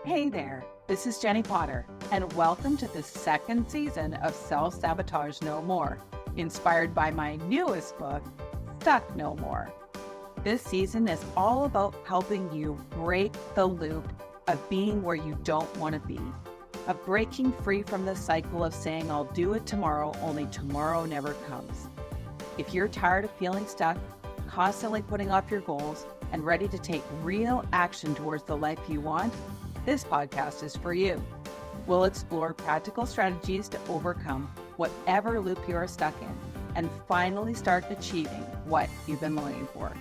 Hey there, this is Jennie Potter, and welcome to the second season of Self-Sabotage No More, inspired by my newest book, Stuck No More. This season is all about helping you break the loop of being where you don't want to be, of breaking free from the cycle of saying, I'll do it tomorrow, only tomorrow never comes. If you're tired of feeling stuck, constantly putting off your goals, and ready to take real action towards the life you want, this podcast is for you. We'll explore practical strategies to overcome whatever loop you are stuck in and finally start achieving what you've been longing for.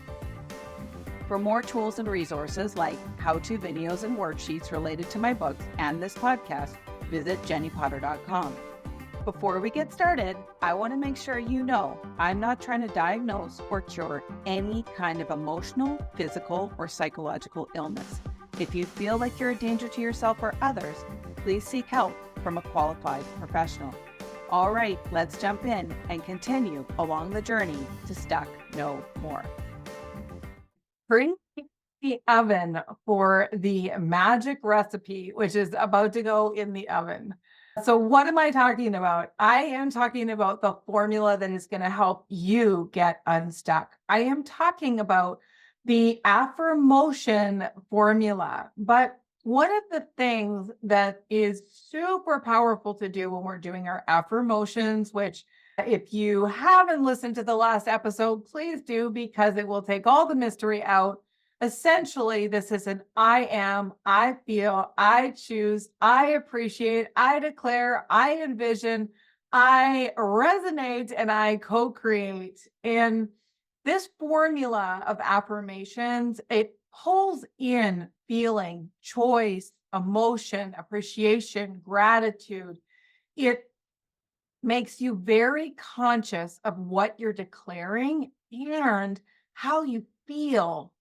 For more tools and resources like how-to videos and worksheets related to my books and this podcast, visit jenniepotter.com. Before we get started, I want to make sure you know I'm not trying to diagnose or cure any kind of emotional, physical, or psychological illness. If you feel like you're a danger to yourself or others, please seek help from a qualified professional. All right, let's jump in and continue along the journey to Stuck No More. Bring the oven for the magic recipe, which is about to go in the oven. So what am I talking about? I am talking about the formula that is going to help you get unstuck. I am talking about the affirmation formula. But one of the things that is super powerful to do when we're doing our affirmations, which if you haven't listened to the last episode, please do, because it will take all the mystery out. Essentially, this is an I am, I feel, I choose, I appreciate, I declare, I envision, I resonate, and I co-create. And this formula of affirmations, it pulls in feeling, choice, emotion, appreciation, gratitude. It makes you very conscious of what you're declaring and how you feel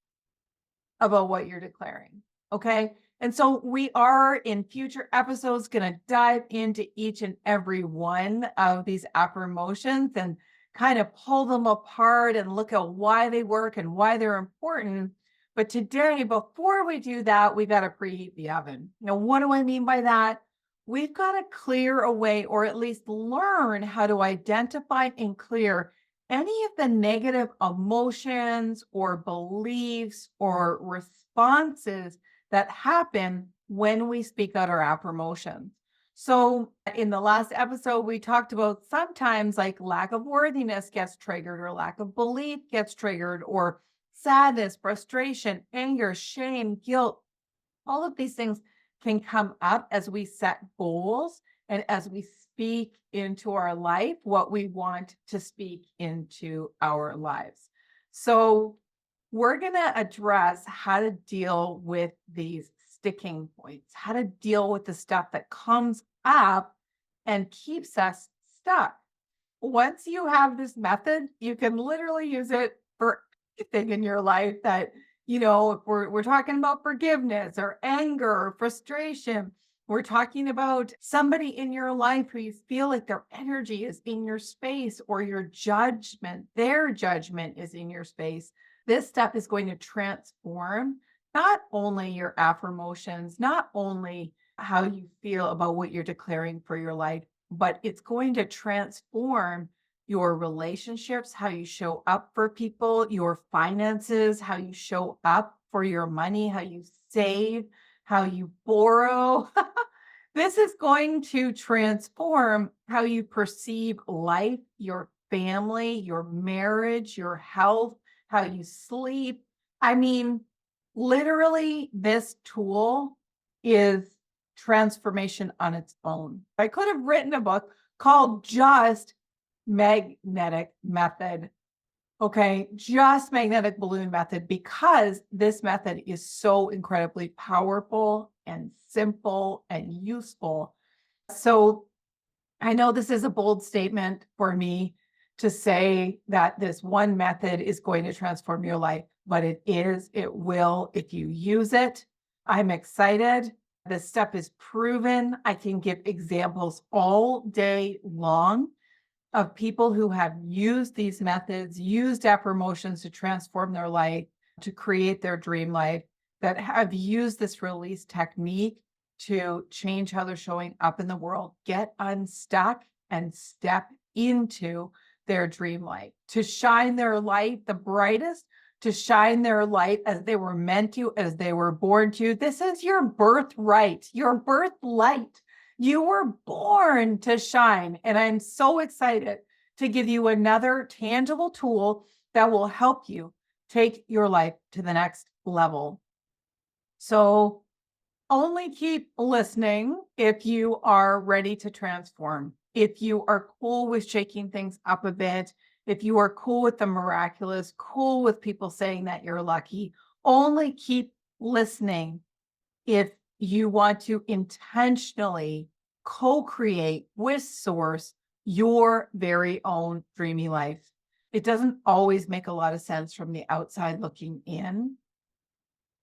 about what you're declaring. Okay. And so we are in future episodes going to dive into each and every one of these affirmations and kind of pull them apart and look at why they work and why they're important. But today, before we do that, we got to preheat the oven. Now, what do I mean by that? We've got to clear away, or at least learn how to identify and clear any of the negative emotions or beliefs or responses that happen when we speak out our affirmations. So in the last episode, we talked about sometimes like lack of worthiness gets triggered, or lack of belief gets triggered, or sadness, frustration, anger, shame, guilt. All of these things can come up as we set goals and as we speak into our life what we want to speak into our lives. So we're going to address how to deal with these sticking points, how to deal with the stuff that comes up and keeps us stuck. Once you have this method, you can literally use it for anything in your life that, if we're talking about forgiveness or anger or frustration. We're talking about somebody in your life who you feel like their energy is in your space, or your judgment, their judgment is in your space. This stuff is going to transform not only your affirmations, not only how you feel about what you're declaring for your life, but it's going to transform your relationships, how you show up for people, your finances, how you show up for your money, how you save, how you borrow. This is going to transform how you perceive life, your family, your marriage, your health, how you sleep. I mean, literally, this tool is transformation on its own. I could have written a book called just Magnetic Method. Okay, just magnetic balloon method, because this method is so incredibly powerful and simple and useful. So I know this is a bold statement for me to say that this one method is going to transform your life, but it will if you use it. I'm excited. This stuff is proven. I can give examples all day long of people who have used these methods, used affirmations to transform their life, to create their dream life, that have used this release technique to change how they're showing up in the world, get unstuck and step into their dream light, to shine their light the brightest, to shine their light as they were meant to, as they were born to. This is your birthright, your birth light. You were born to shine. And I'm so excited to give you another tangible tool that will help you take your life to the next level. So only keep listening if you are ready to transform, if you are cool with shaking things up a bit, if you are cool with the miraculous, cool with people saying that you're lucky. Only keep listening if you want to intentionally co-create with Source your very own dreamy life. It doesn't always make a lot of sense from the outside looking in,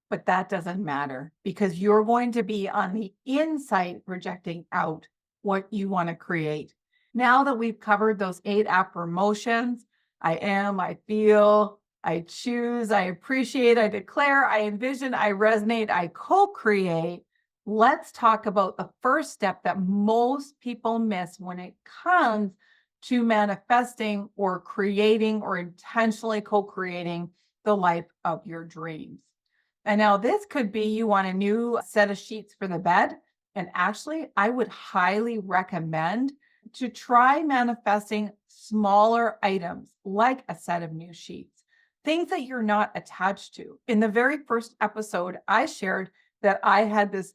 but that doesn't matter because you're going to be on the inside projecting out what you want to create. Now that we've covered those 8 affirmations, I am, I feel, I choose, I appreciate, I declare, I envision, I resonate, I co-create. Let's talk about the first step that most people miss when it comes to manifesting or creating or intentionally co-creating the life of your dreams. And now this could be you want a new set of sheets for the bed. And actually, I would highly recommend to try manifesting smaller items like a set of new sheets, things that you're not attached to. In the very first episode, I shared that I had this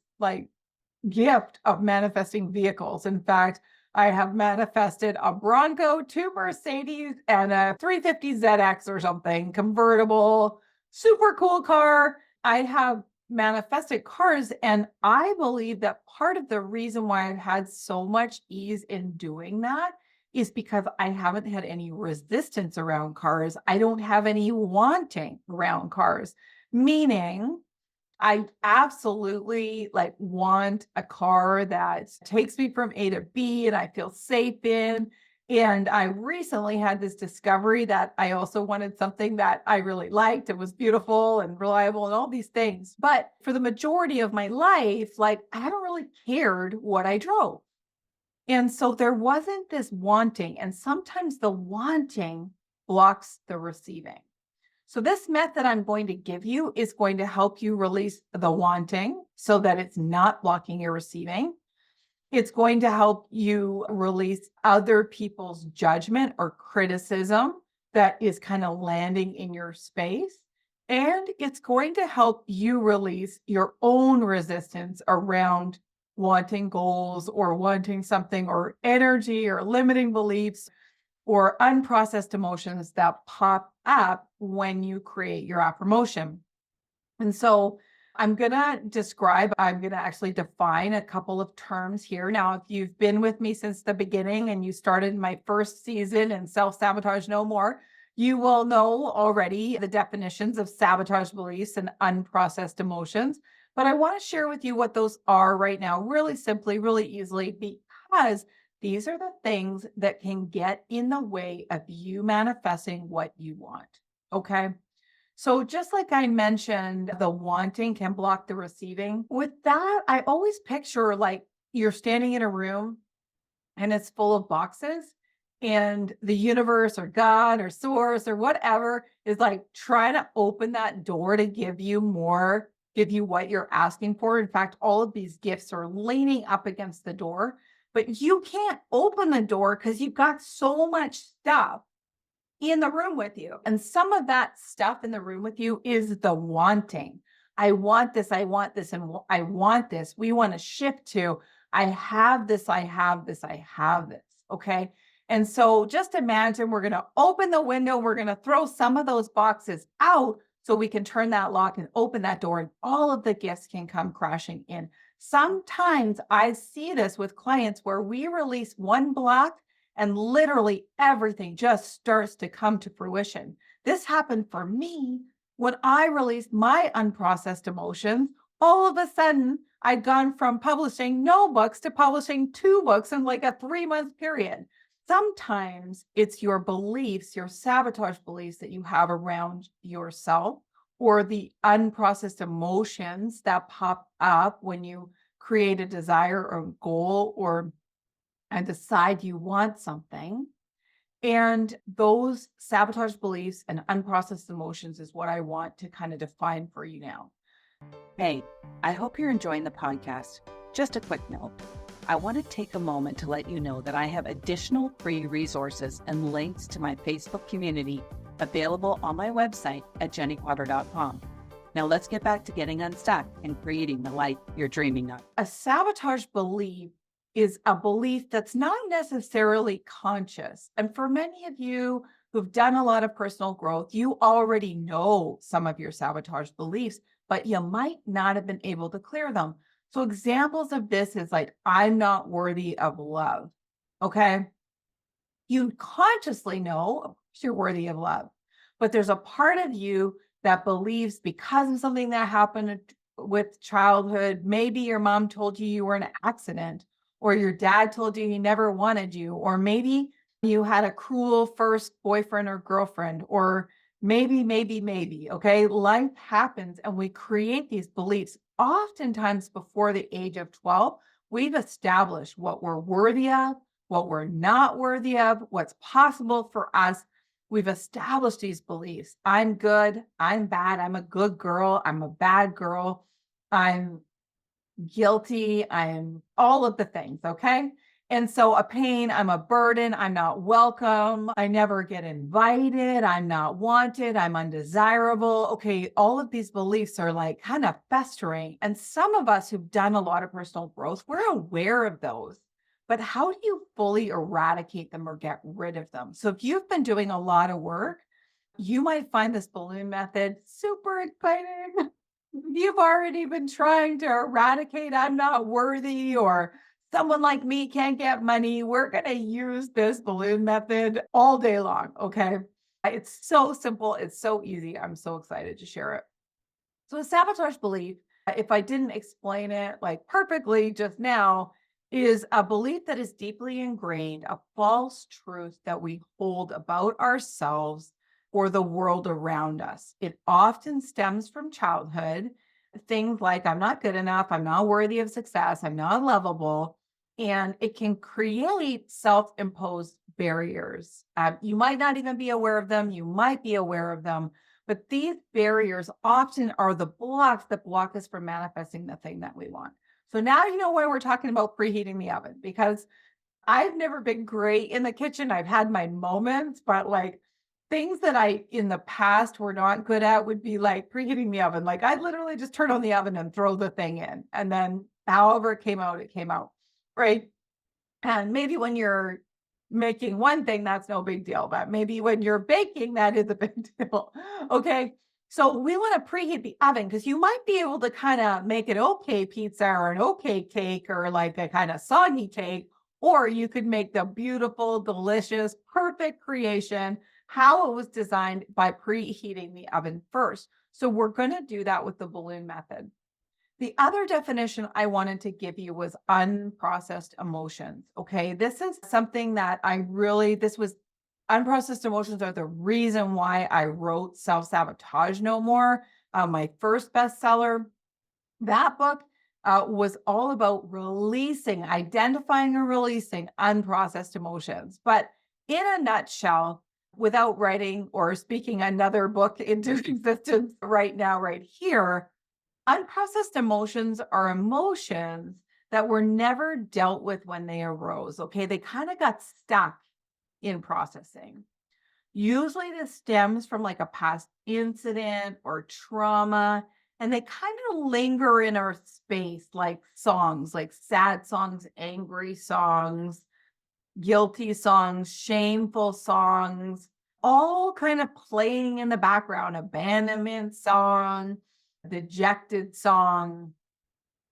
gift of manifesting vehicles. In fact, I have manifested a Bronco, 2 Mercedes, and a 350 ZX or something, convertible, super cool car. I have manifested cars, and I believe that part of the reason why I've had so much ease in doing that is because I haven't had any resistance around cars. I don't have any wanting around cars, meaning I absolutely want a car that takes me from A to B and I feel safe in. And I recently had this discovery that I also wanted something that I really liked. It was beautiful and reliable and all these things. But for the majority of my life, I haven't really cared what I drove. And so there wasn't this wanting. And sometimes the wanting blocks the receiving. So this method I'm going to give you is going to help you release the wanting so that it's not blocking your receiving. It's going to help you release other people's judgment or criticism that is kind of landing in your space. And it's going to help you release your own resistance around wanting goals or wanting something or energy or limiting beliefs or unprocessed emotions that pop up when you create your affirmation. And so I'm going to actually define a couple of terms here. Now, if you've been with me since the beginning and you started my first season in Self-Sabotage No More, you will know already the definitions of sabotage beliefs and unprocessed emotions. But I want to share with you what those are right now, really simply, really easily, because these are the things that can get in the way of you manifesting what you want. Okay. So just like I mentioned, the wanting can block the receiving. With that, I always picture you're standing in a room and it's full of boxes and the universe or God or source or whatever is trying to open that door to give you more, give you what you're asking for. In fact, all of these gifts are leaning up against the door, but you can't open the door because you've got so much stuff in the room with you. And some of that stuff in the room with you is the wanting. I want this, I want this, and I want this. We want to shift to, I have this, I have this, I have this. Okay. And so just imagine we're going to open the window. We're going to throw some of those boxes out so we can turn that lock and open that door and all of the gifts can come crashing in. Sometimes I see this with clients where we release one block and literally everything just starts to come to fruition. This happened for me when I released my unprocessed emotions. All of a sudden, I'd gone from publishing no books to publishing 2 books in a 3-month period. Sometimes it's your beliefs, your sabotage beliefs that you have around yourself, or the unprocessed emotions that pop up when you create a desire or goal or and decide you want something. And those sabotage beliefs and unprocessed emotions is what I want to kind of define for you now. Hey, I hope you're enjoying the podcast. Just a quick note. I want to take a moment to let you know that I have additional free resources and links to my Facebook community available on my website at jenniepotter.com. Now let's get back to getting unstuck and creating the life you're dreaming of. A sabotage belief is a belief that's not necessarily conscious. And for many of you who've done a lot of personal growth, you already know some of your sabotage beliefs, but you might not have been able to clear them. So examples of this is like, I'm not worthy of love. Okay. You consciously know, of course, you're worthy of love, but there's a part of you that believes because of something that happened with childhood, maybe your mom told you you were an accident, or your dad told you he never wanted you, or maybe you had a cruel first boyfriend or girlfriend, or maybe, okay? Life happens and we create these beliefs. Oftentimes before the age of 12, we've established what we're worthy of, what we're not worthy of, what's possible for us. We've established these beliefs. I'm good, I'm bad, I'm a good girl, I'm a bad girl, I'm guilty, I'm all of the things, okay? And so a pain, I'm a burden, I'm not welcome, I never get invited, I'm not wanted, I'm undesirable. Okay, all of these beliefs are like kind of festering. And some of us who've done a lot of personal growth, we're aware of those. But how do you fully eradicate them or get rid of them? So if you've been doing a lot of work, you might find this balloon method super exciting. You've already been trying to eradicate, I'm not worthy, or someone like me can't get money. We're going to use this balloon method all day long. Okay. It's so simple. It's so easy. I'm so excited to share it. So a sabotage belief, if I didn't explain it like perfectly just now, is a belief that is deeply ingrained, a false truth that we hold about ourselves or the world around us. It often stems from childhood. Things like, I'm not good enough, I'm not worthy of success, I'm not lovable. And it can create self imposed barriers. You might not even be aware of them, you might be aware of them, but these barriers often are the blocks that block us from manifesting the thing that we want. So now you know why we're talking about preheating the oven, because I've never been great in the kitchen. I've had my moments, but like things that I in the past were not good at would be like preheating the oven. Like I'd literally just turn on the oven and throw the thing in. And then however it came out. Right. And maybe when you're making one thing, that's no big deal. But maybe when you're baking, that is a big deal. Okay. So we want to preheat the oven because you might be able to kind of make an okay pizza or an okay cake or like a kind of soggy cake, or you could make the beautiful, delicious, perfect creation, how it was designed by preheating the oven first. So we're going to do that with the balloon method. The other definition I wanted to give you was unprocessed emotions. Okay. This is something that this was unprocessed emotions are the reason why I wrote Self Sabotage No More, my first bestseller. That book was all about identifying and releasing unprocessed emotions. But in a nutshell, without writing or speaking another book into existence right now, right here, unprocessed emotions are emotions that were never dealt with when they arose. Okay. They kind of got stuck in processing. Usually this stems from like a past incident or trauma, and they kind of linger in our space like songs, like sad songs, angry songs, guilty songs, shameful songs, all kind of playing in the background, abandonment song, dejected song.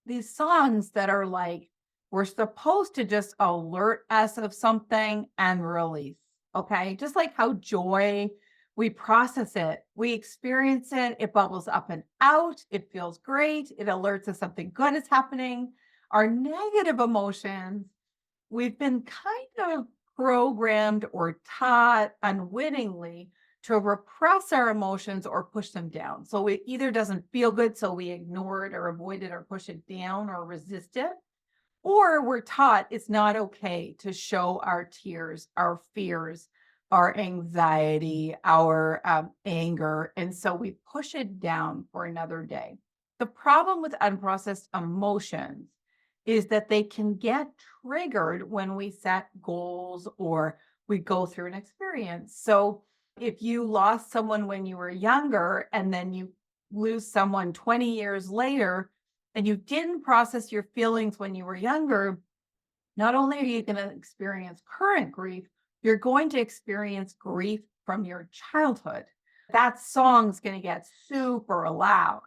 These songs that are like, we're supposed to just alert us of something and release. Okay. Just like how joy, we process it, we experience it, it bubbles up and out, it feels great, it alerts us something good is happening. Our negative emotions, we've been kind of programmed or taught unwittingly to repress our emotions or push them down. So it either doesn't feel good, so we ignore it or avoid it or push it down or resist it, or we're taught it's not okay to show our tears, our fears, our anxiety, our anger. And so we push it down for another day. The problem with unprocessed emotions is that they can get triggered when we set goals or we go through an experience. So if you lost someone when you were younger and then you lose someone 20 years later, and you didn't process your feelings when you were younger, not only are you going to experience current grief, you're going to experience grief from your childhood. That song's going to get super loud.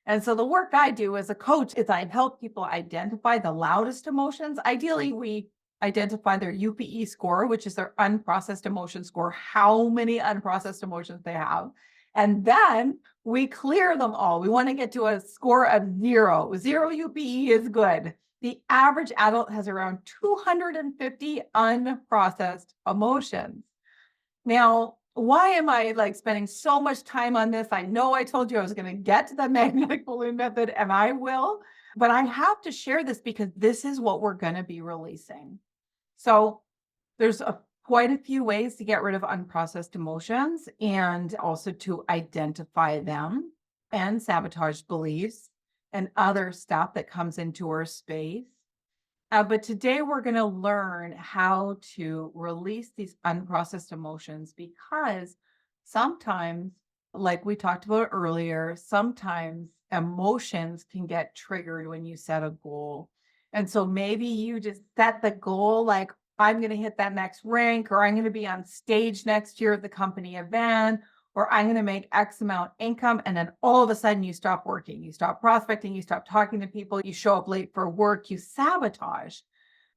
And so the work I do as a coach is I help people identify the loudest emotions. Ideally, we identify their UPE score, which is their unprocessed emotion score, how many unprocessed emotions they have. And then we clear them all. We want to get to a score of 0. 0 UPE is good. The average adult has around 250 unprocessed emotions. Now, why am I spending so much time on this? I know I told you I was going to get to the magnetic balloon method, and I will, but I have to share this because this is what we're going to be releasing. So there's quite a few ways to get rid of unprocessed emotions and also to identify them and sabotage beliefs and other stuff that comes into our space. But today we're going to learn how to release these unprocessed emotions because sometimes, like we talked about earlier, sometimes emotions can get triggered when you set a goal. And so maybe you just set the goal like, I'm going to hit that next rank, or I'm going to be on stage next year at the company event, or I'm going to make X amount income. And then all of a sudden you stop working, you stop prospecting, you stop talking to people, you show up late for work, you sabotage,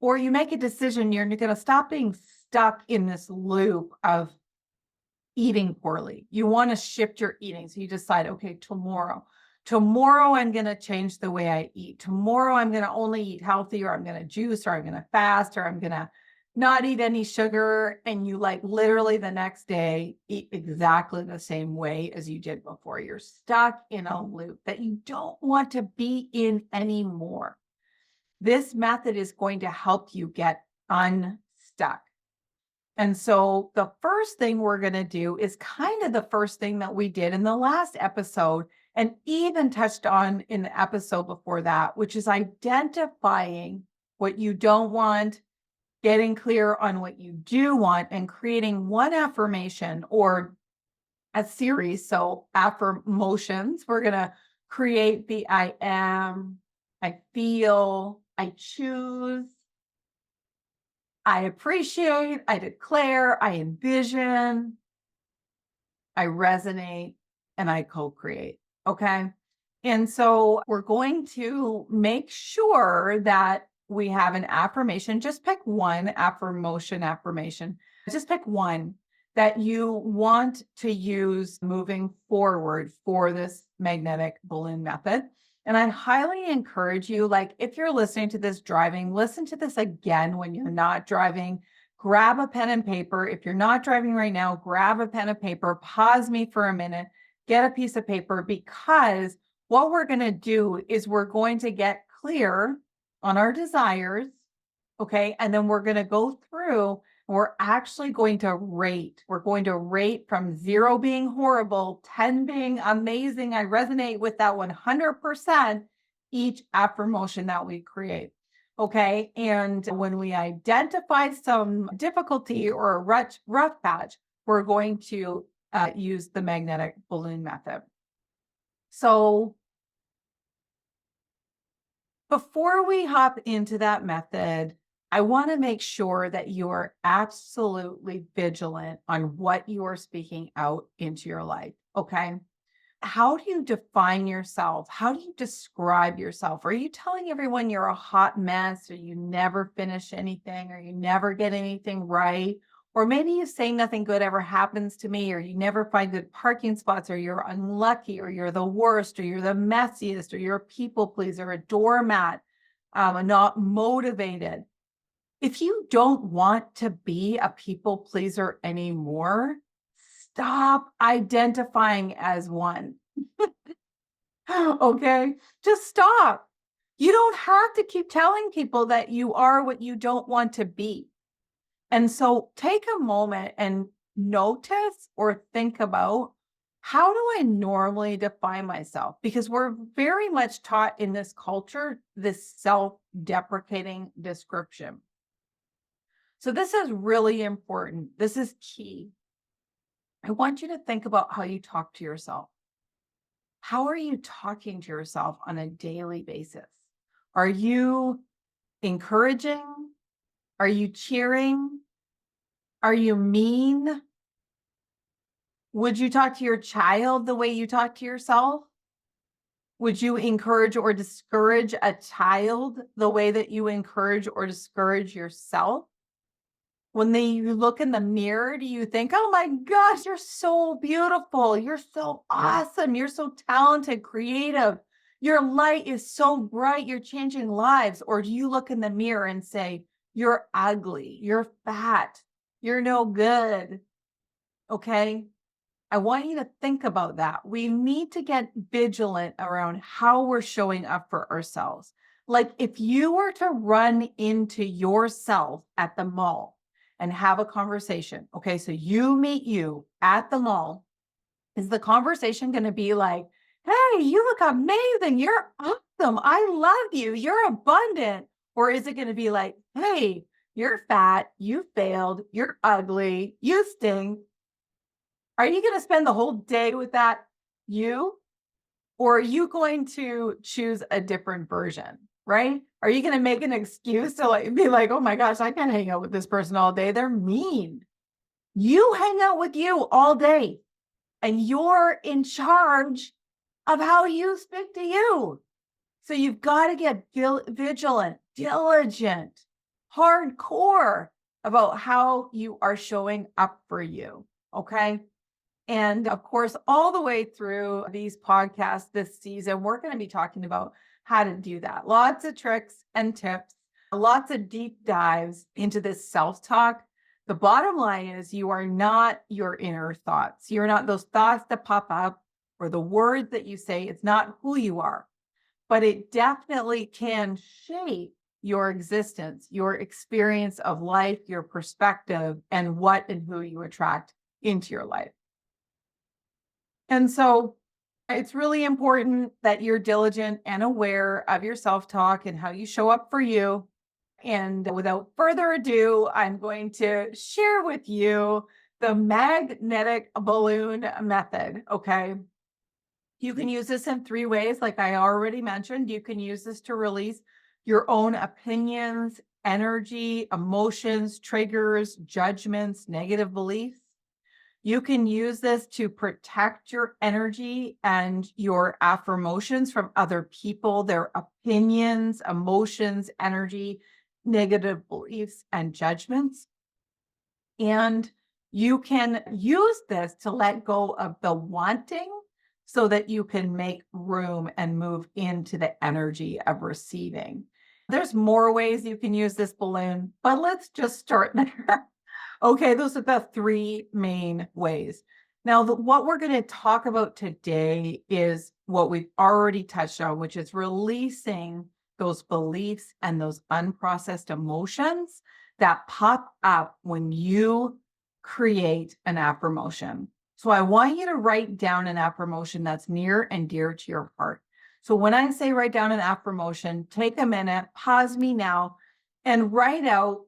or you make a decision, you're going to stop being stuck in this loop of eating poorly. You want to shift your eating. So you decide, okay, tomorrow I'm going to change the way I eat. Tomorrow I'm going to only eat healthy, or I'm going to juice, or I'm going to fast, or I'm going to not eat any sugar. And you literally the next day eat exactly the same way as you did before. You're stuck in a loop that you don't want to be in anymore. This method is going to help you get unstuck. And so the first thing we're going to do is kind of the first thing that we did in the last episode and even touched on in the episode before that, which is identifying what you don't want, getting clear on what you do want, and creating one affirmation or a series. So affirmations, we're going to create the I am, I feel, I choose, I appreciate, I declare, I envision, I resonate, and I co-create. Okay. And so we're going to make sure that we have an affirmation. Just pick one affirmation. Just pick one that you want to use moving forward for this magnetic balloon method. And I highly encourage you, if you're listening to this driving, listen to this again when you're not driving. Grab a pen and paper. If you're not driving right now, grab a pen and paper, pause me for a minute, get a piece of paper, because what we're going to do is we're going to get clear on our desires. Okay. And then we're going to go through, we're actually going to rate. We're going to rate from 0 being horrible, 10 being amazing. I resonate with that 100%, each affirmation that we create. Okay. And when we identify some difficulty or a rough patch, we're going to use the magnetic balloon method. So before we hop into that method, I want to make sure that you are absolutely vigilant on what you are speaking out into your life. Okay. How do you define yourself? How do you describe yourself? Are you telling everyone you're a hot mess, or you never finish anything, or you never get anything right? Or maybe you say nothing good ever happens to me, or you never find good parking spots, or you're unlucky, or you're the worst, or you're the messiest, or you're a people pleaser, a doormat, not motivated. If you don't want to be a people pleaser anymore, stop identifying as one. Okay, just stop. You don't have to keep telling people that you are what you don't want to be. And so take a moment and notice or think about, how do I normally define myself? Because we're very much taught in this culture this self-deprecating description. So this is really important. This is key. I want you to think about how you talk to yourself. How are you talking to yourself on a daily basis? Are you encouraging? Are you cheering? Are you mean? Would you talk to your child the way you talk to yourself? Would you encourage or discourage a child the way that you encourage or discourage yourself? When you look in the mirror, do you think, oh my gosh, you're so beautiful. You're so awesome. You're so talented, creative. Your light is so bright. You're changing lives. Or do you look in the mirror and say, you're ugly. You're fat. You're no good. Okay. I want you to think about that. We need to get vigilant around how we're showing up for ourselves. Like if you were to run into yourself at the mall and have a conversation, okay, so you meet you at the mall, is the conversation going to be like, hey, you look amazing. You're awesome. I love you. You're abundant. Or is it going to be like, hey, you're fat. You failed. You're ugly. You stink. Are you going to spend the whole day with that you? Or are you going to choose a different version, right? Are you going to make an excuse to like be like, oh my gosh, I can't hang out with this person all day. They're mean. You hang out with you all day and you're in charge of how you speak to you. So you've got to get vigilant, diligent, hardcore about how you are showing up for you. Okay. And of course, all the way through these podcasts this season, we're going to be talking about how to do that. Lots of tricks and tips, lots of deep dives into this self-talk. The bottom line is you are not your inner thoughts. You're not those thoughts that pop up or the words that you say. It's not who you are, but it definitely can shape your existence, your experience of life, your perspective, and what and who you attract into your life. And so it's really important that you're diligent and aware of your self-talk and how you show up for you. And without further ado, I'm going to share with you the magnetic balloon method. Okay. You can use this in 3 ways. Like I already mentioned, you can use this to release your own opinions, energy, emotions, triggers, judgments, negative beliefs. You can use this to protect your energy and your affirmations from other people, their opinions, emotions, energy, negative beliefs, and judgments. And you can use this to let go of the wanting so that you can make room and move into the energy of receiving. There's more ways you can use this balloon, but let's just start there. Okay, those are the 3 main ways. Now, what we're going to talk about today is what we've already touched on, which is releasing those beliefs and those unprocessed emotions that pop up when you create an affirmation. So I want you to write down an affirmation that's near and dear to your heart. So when I say write down an affirmation, take a minute, pause me now, and write out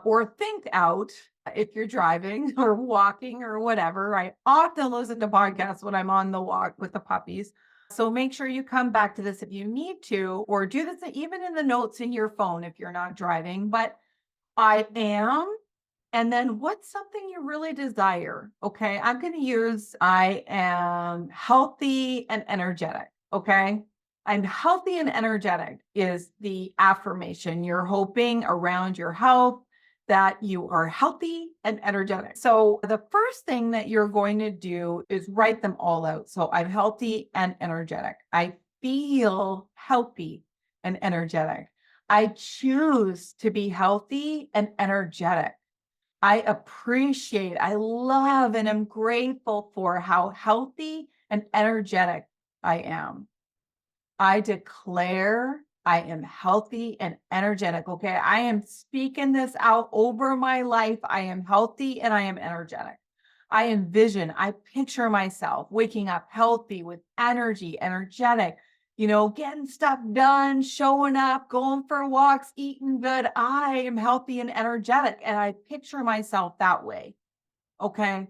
or think out, if you're driving or walking or whatever. I often listen to podcasts when I'm on the walk with the puppies. So make sure you come back to this if you need to, or do this even in the notes in your phone if you're not driving. But I am, and then what's something you really desire? Okay, I'm going to use I am healthy and energetic. Okay, I'm healthy and energetic is the affirmation. You're hoping around your health that you are healthy and energetic. So the first thing that you're going to do is write them all out. So I'm healthy and energetic. I feel healthy and energetic. I choose to be healthy and energetic. I love, and am grateful for how healthy and energetic I am. I declare I am healthy and energetic. Okay. I am speaking this out over my life. I am healthy and I am energetic. I envision, I picture myself waking up healthy with energy, energetic, getting stuff done, showing up, going for walks, eating good. I am healthy and energetic. And I picture myself that way. Okay.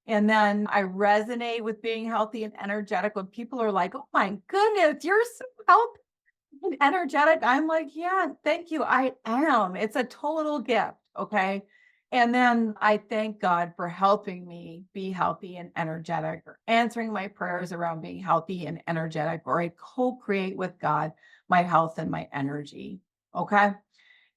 And then I resonate with being healthy and energetic when people are like, oh my goodness, you're so healthy and energetic. I'm like, yeah, thank you. I am. It's a total gift. Okay. And then I thank God for helping me be healthy and energetic, or answering my prayers around being healthy and energetic, or I co create with God my health and my energy. Okay.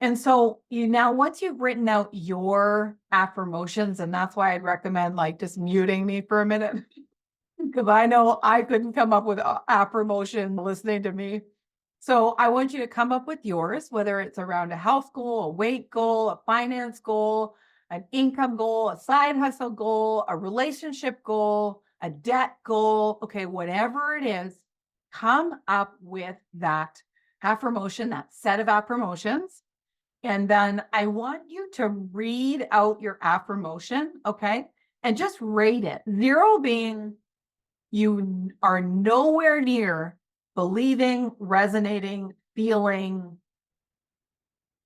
And so now once you've written out your affirmations, and that's why I'd recommend like just muting me for a minute, because I know I couldn't come up with affirmation listening to me. So I want you to come up with yours, whether it's around a health goal, a weight goal, a finance goal, an income goal, a side hustle goal, a relationship goal, a debt goal. Okay, whatever it is, come up with that affirmation, that set of affirmations. And then I want you to read out your affirmation, okay? And just rate it. 0 being you are nowhere near believing, resonating, feeling,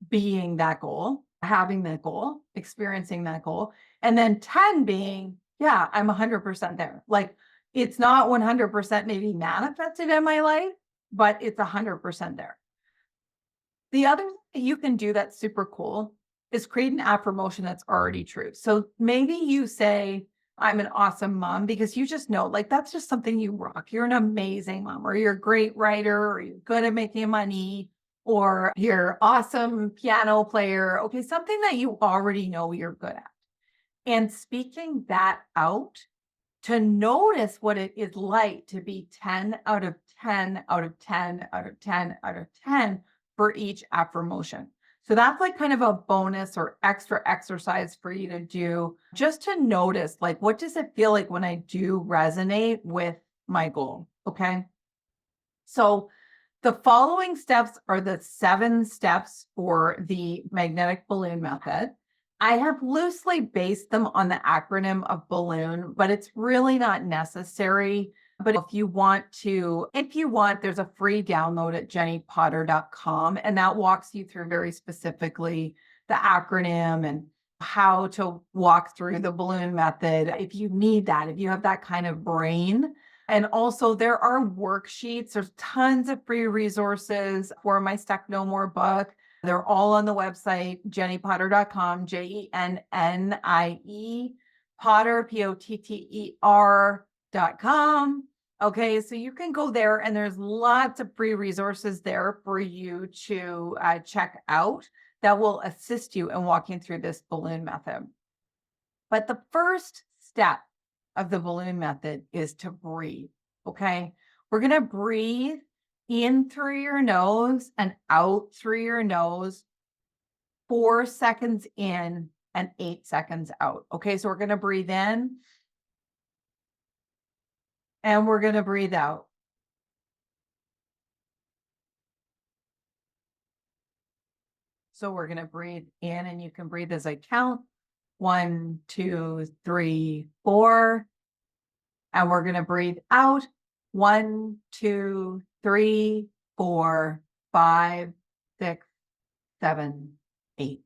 being that goal, having that goal, experiencing that goal. And then 10 being, yeah, I'm 100% there. Like it's not 100% maybe manifested in my life, but it's 100% there. The other thing you can do that's super cool is create an affirmation that's already true. So maybe you say, I'm an awesome mom, because you just know, like, that's just something you rock. You're an amazing mom, or you're a great writer, or you're good at making money, or you're awesome piano player. Okay, something that you already know you're good at. And speaking that out, to notice what it is like to be 10 out of 10 out of 10 out of 10 out of 10 for each affirmation. So that's like kind of a bonus or extra exercise for you to do, just to notice, like, what does it feel like when I do resonate with my goal? Okay. So the following steps are the 7 steps for the magnetic balloon method. I have loosely based them on the acronym of balloon, but it's really not necessary. But if you want, there's a free download at jenniepotter.com, and that walks you through very specifically the acronym and how to walk through the balloon method. If you need that, if you have that kind of brain. And also there are worksheets. There's tons of free resources for my Stuck No More book. They're all on the website, jenniepotter.com, JENNIE, Potter, POTTER.com. Okay, so you can go there, and there's lots of free resources there for you to check out that will assist you in walking through this balloon method. But the first step of the balloon method is to breathe. Okay. We're going to breathe in through your nose and out through your nose, 4 seconds in and 8 seconds out. Okay. So we're going to breathe in and we're going to breathe out. So we're going to breathe in, and you can breathe as I count 1, 2, 3, 4. And we're going to breathe out 1, 2, 3, 4, 5, 6, 7, 8.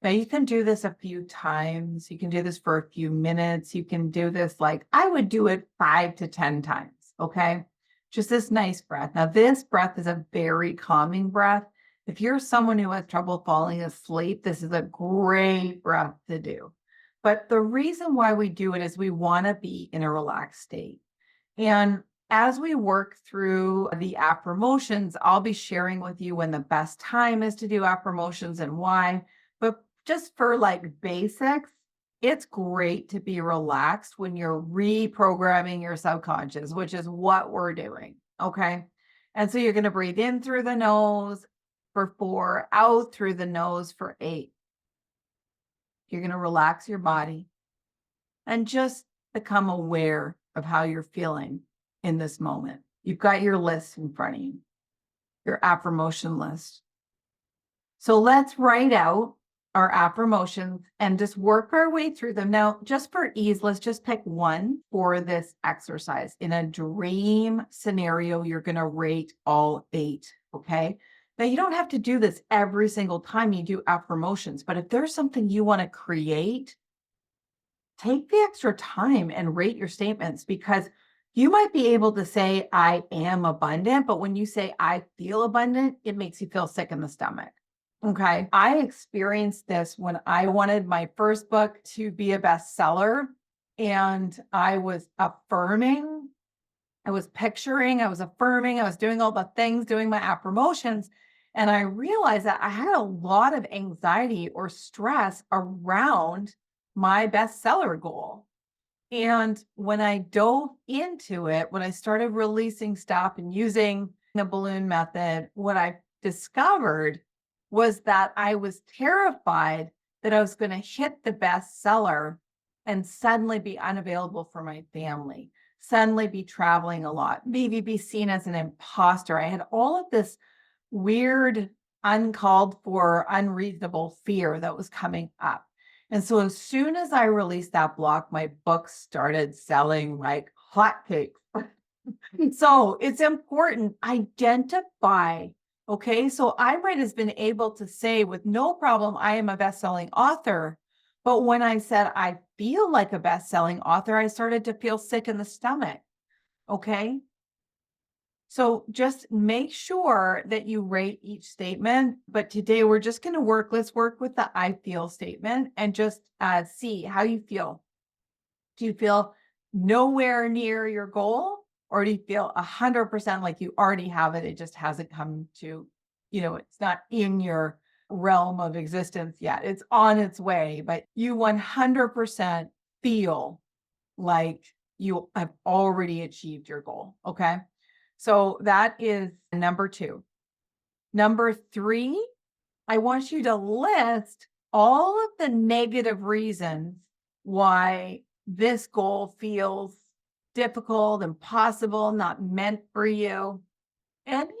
Now you can do this a few times. You can do this for a few minutes. You can do this, like I would do it 5 to 10 times. Okay. Just this nice breath. Now this breath is a very calming breath. If you're someone who has trouble falling asleep, this is a great breath to do. But the reason why we do it is we want to be in a relaxed state. And as we work through the affirmations, I'll be sharing with you when the best time is to do affirmations and why. But just for like basics, it's great to be relaxed when you're reprogramming your subconscious, which is what we're doing. Okay. And so you're going to breathe in through the nose for 4, out through the nose for 8. You're going to relax your body and just become aware of how you're feeling in this moment. You've got your list in front of you, your affirmation list. So let's write out our affirmations and just work our way through them. Now, just for ease, let's just pick one for this exercise. In a dream scenario, you're going to rate all 8, okay? Now, you don't have to do this every single time you do affirmations, but if there's something you want to create, take the extra time and rate your statements, because you might be able to say, I am abundant, but when you say, I feel abundant, it makes you feel sick in the stomach. Okay. I experienced this when I wanted my first book to be a bestseller, and I was affirming, I was picturing, I was affirming, I was doing all the things, doing my affirmations. And I realized that I had a lot of anxiety or stress around my bestseller goal. And when I dove into it, when I started releasing stuff and using the balloon method, what I discovered was that I was terrified that I was going to hit the bestseller and suddenly be unavailable for my family, suddenly be traveling a lot, maybe be seen as an imposter. I had all of this weird, uncalled for, unreasonable fear that was coming up. And so as soon as I released that block, my book started selling like hotcakes. So it's important, identify. Okay, so I might have been able to say with no problem, I am a best-selling author. But when I said I feel like a best-selling author, I started to feel sick in the stomach. Okay. So just make sure that you rate each statement. But today we're just going to let's work with the I feel statement and just see how you feel. Do you feel nowhere near your goal? Or do you feel 100% like you already have it? It just hasn't come to, it's not in your realm of existence yet. It's on its way, but you 100% feel like you have already achieved your goal. Okay. So that is number 2. Number 3, I want you to list all of the negative reasons why this goal feels difficult, impossible, not meant for you. Any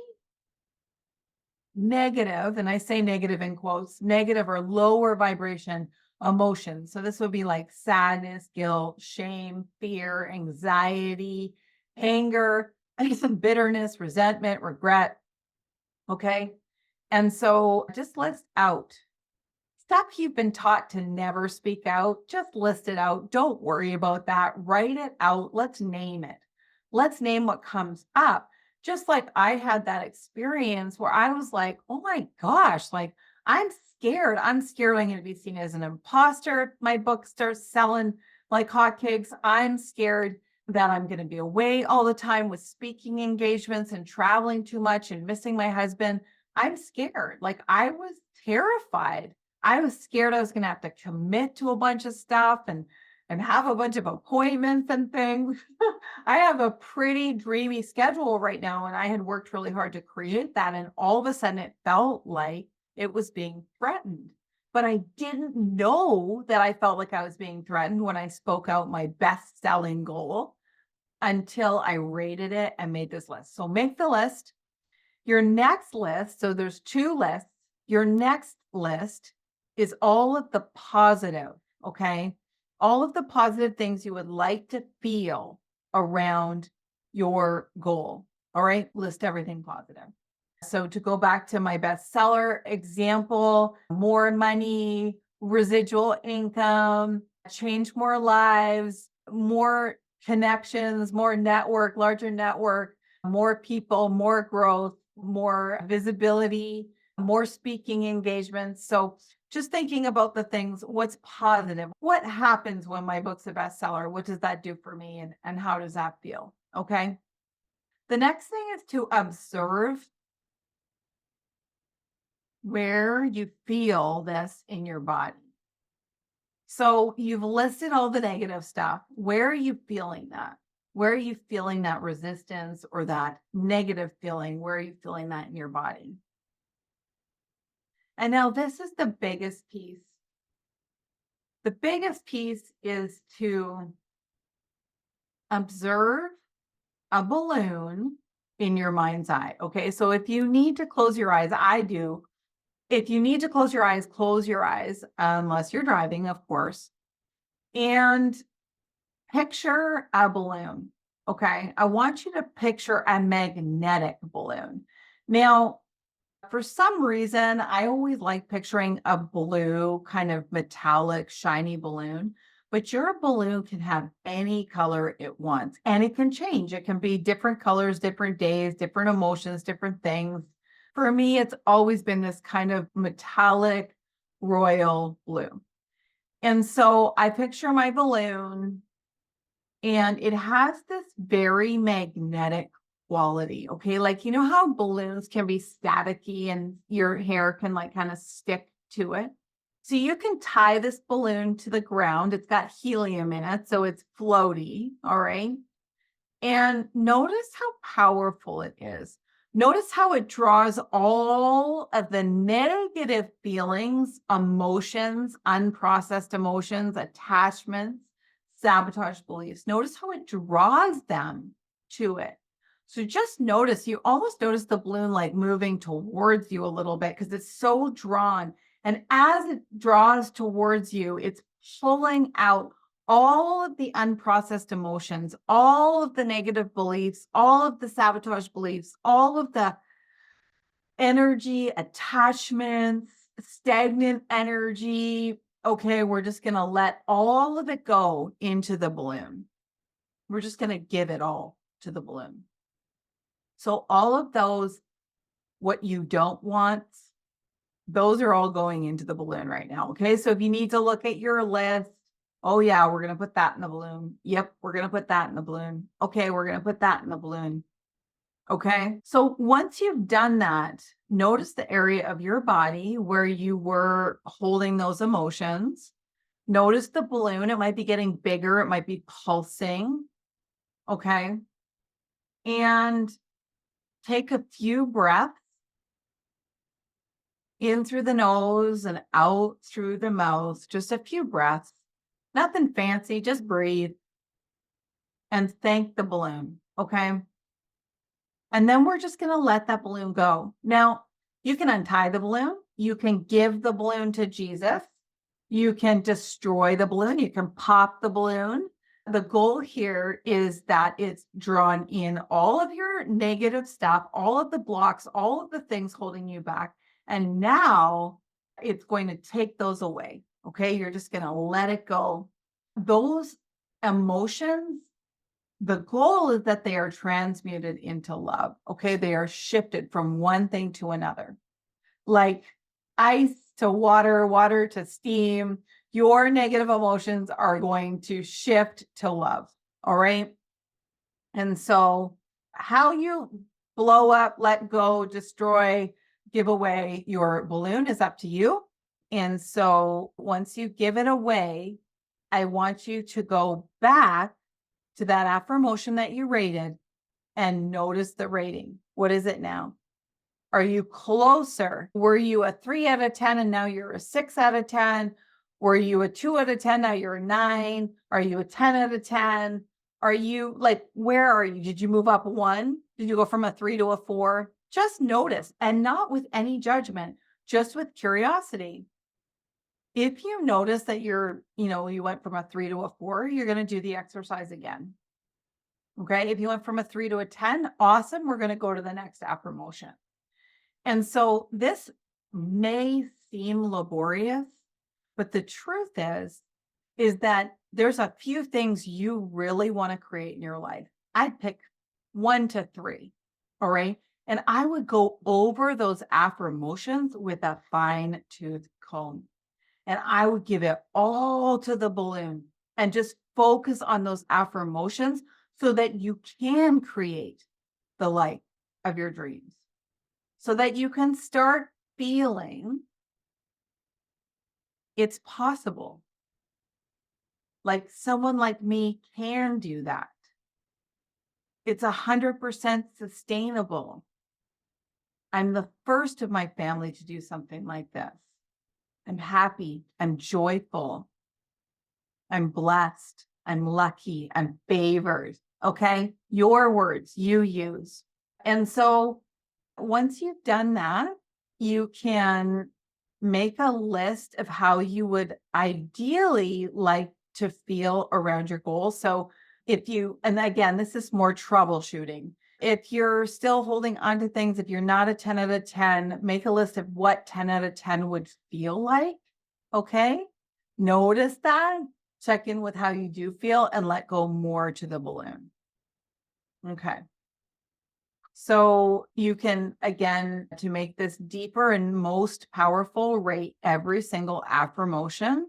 negative, and I say negative in quotes, negative or lower vibration emotions. So this would be like sadness, guilt, shame, fear, anxiety, anger, some bitterness, resentment, regret. Okay. And so just list out stuff you've been taught to never speak out. Just list it out. Don't worry about that. Write it out. Let's name it. Let's name what comes up. Just like I had that experience where I was like, oh my gosh, like I'm scared. I'm scared I'm going to be seen as an imposter if my book starts selling like hotcakes. I'm scared that I'm going to be away all the time with speaking engagements and traveling too much and missing my husband. I'm scared. Like I was terrified. I was scared I was going to have to commit to a bunch of stuff and have a bunch of appointments and things. I have a pretty dreamy schedule right now, and I had worked really hard to create that. And all of a sudden it felt like it was being threatened. But I didn't know that I felt like I was being threatened when I spoke out my best-selling goal until I rated it and made this list. So make the list. Your next list, so there's 2 lists. Your next list is all of the positive, okay? All of the positive things you would like to feel around your goal. All right, list everything positive. So to go back to my bestseller example, more money, residual income, change more lives, more connections, more network, larger network, more people, more growth, more visibility, more speaking engagements. So just thinking about the things, what's positive? What happens when my book's a bestseller? What does that do for me? And how does that feel? Okay. The next thing is to observe where you feel this in your body. So you've listed all the negative stuff. Where are you feeling that? Where are you feeling that resistance or that negative feeling? Where are you feeling that in your body? And now this is the biggest piece. The biggest piece is to observe a balloon in your mind's eye. Okay. So if you need to close your eyes, I do. If you need to close your eyes, unless you're driving, of course, and picture a balloon. Okay. I want you to picture a magnetic balloon. Now, for some reason, I always like picturing a blue, kind of metallic, shiny balloon. But your balloon can have any color it wants, and it can change. It can be different colors, different days, different emotions, different things. For me, it's always been this kind of metallic, royal blue. And so I picture my balloon, and it has this very magnetic quality. Okay. Like, you know how balloons can be staticky and your hair can like kind of stick to it? So you can tie this balloon to the ground. It's got helium in it, so it's floaty. All right. And notice how powerful it is. Notice how it draws all of the negative feelings, emotions, unprocessed emotions, attachments, sabotage beliefs. Notice how it draws them to it. So just notice, you almost notice the balloon like moving towards you a little bit because it's so drawn. And as it draws towards you, it's pulling out all of the unprocessed emotions, all of the negative beliefs, all of the sabotage beliefs, all of the energy, attachments, stagnant energy. Okay, we're just going to let all of it go into the balloon. We're just going to give it all to the balloon. So all of those, what you don't want, those are all going into the balloon right now. Okay, so if you need to look at your list, oh yeah, we're going to put that in the balloon. Yep, we're going to put that in the balloon. Okay, we're going to put that in the balloon. Okay, so once you've done that, notice the area of your body where you were holding those emotions. Notice the balloon. It might be getting bigger. It might be pulsing. Okay, and take a few breaths in through the nose and out through the mouth. Just a few breaths. Nothing fancy, just breathe and thank the balloon. Okay. And then we're just going to let that balloon go. Now, you can untie the balloon. You can give the balloon to Jesus. You can destroy the balloon. You can pop the balloon. The goal here is that it's drawn in all of your negative stuff, all of the blocks, all of the things holding you back. And now it's going to take those away. Okay. You're just going to let it go. Those emotions, the goal is that they are transmuted into love. Okay. They are shifted from one thing to another, like ice to water, water to steam. Your negative emotions are going to shift to love. All right. And so, how you blow up, let go, destroy, give away your balloon is up to you. And so, once you give it away, I want you to go back to that affirmation that you rated and notice the rating. What is it now? Are you closer? Were you a 3 out of 10 and now you're a 6 out of 10? Were you a 2 out of 10? Now you're a 9. Are you a 10 out of 10? Are you like, where are you? Did you move up 1? Did you go from a 3 to a 4? Just notice, and not with any judgment, just with curiosity. If you notice that you went from a 3 to a 4, you're going to do the exercise again. Okay. If you went from a 3 to a 10, awesome. We're going to go to the next affirmation. And so this may seem laborious, but the truth is that there's a few things you really want to create in your life. I'd pick 1 to 3. All right. And I would go over those affirmations with a fine tooth comb. And I would give it all to the balloon and just focus on those affirmations so that you can create the life of your dreams, so that you can start feeling it's possible. Like someone like me can do that. It's 100% sustainable. I'm the first of my family to do something like this. I'm happy. I'm joyful. I'm blessed. I'm lucky. I'm favored. Okay. Your words you use. And so once you've done that, you can make a list of how you would ideally like to feel around your goal. So and again, this is more troubleshooting. If you're still holding on to things, if you're not a 10 out of 10, make a list of what 10 out of 10 would feel like. Okay. Notice that, check in with how you do feel, and let go more to the balloon. Okay. So you can, again, to make this deeper and most powerful, rate every single affirmation.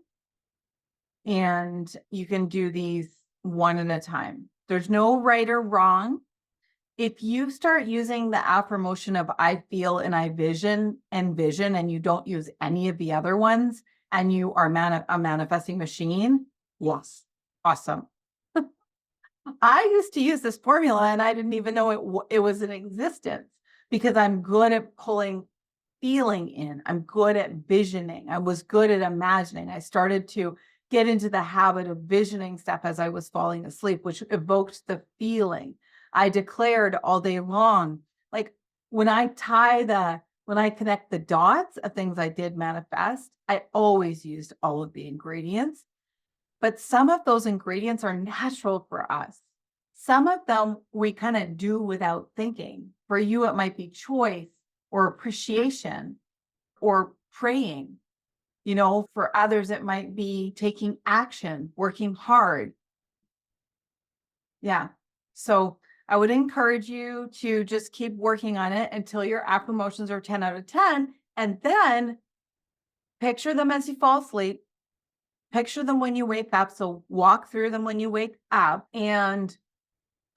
And you can do these one at a time. There's no right or wrong. If you start using the affirmation of I feel and I vision, and you don't use any of the other ones, and you are a manifesting machine, yes, awesome. I used to use this formula and I didn't even know it was in existence, because I'm good at pulling feeling in. I'm good at visioning. I was good at imagining. I started to get into the habit of visioning stuff as I was falling asleep, which evoked the feeling. I declared all day long. Like when I connect the dots of things I did manifest, I always used all of the ingredients. But some of those ingredients are natural for us. Some of them we kind of do without thinking. For you, it might be choice or appreciation or praying. For others, it might be taking action, working hard. Yeah. So I would encourage you to just keep working on it until your affirmations are 10 out of 10. And then picture them as you fall asleep. Picture them when you wake up. So walk through them when you wake up and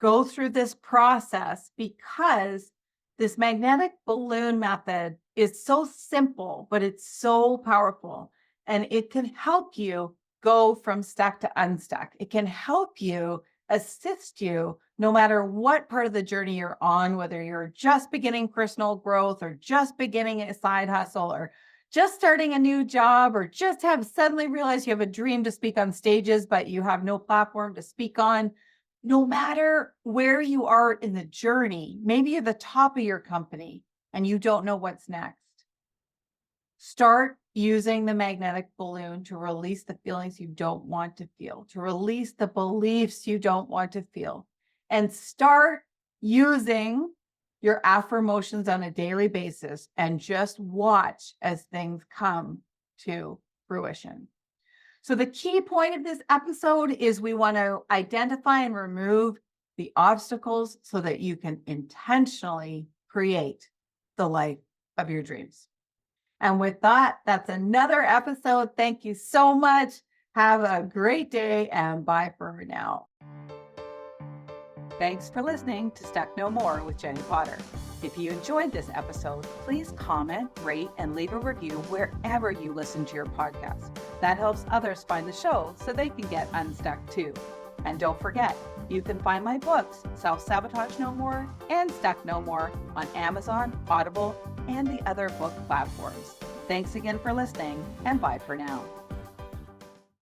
go through this process, because this magnetic balloon method is so simple, but it's so powerful. And it can help you go from stuck to unstuck. It can help you, assist you, no matter what part of the journey you're on, whether you're just beginning personal growth or just beginning a side hustle or just starting a new job, or just have suddenly realized you have a dream to speak on stages, but you have no platform to speak on. No matter where you are in the journey, maybe you're the top of your company and you don't know what's next. Start using the magnetic balloon to release the feelings you don't want to feel, to release the beliefs you don't want to feel, and start using your affirmations on a daily basis and just watch as things come to fruition. So the key point of this episode is we want to identify and remove the obstacles so that you can intentionally create the life of your dreams. And with that, that's another episode. Thank you so much. Have a great day, and bye for now. Thanks for listening to Stuck No More with Jennie Potter. If you enjoyed this episode, please comment, rate, and leave a review wherever you listen to your podcast. That helps others find the show so they can get unstuck too. And don't forget, you can find my books, Self-Sabotage No More and Stuck No More, on Amazon, Audible, and the other book platforms. Thanks again for listening, and bye for now.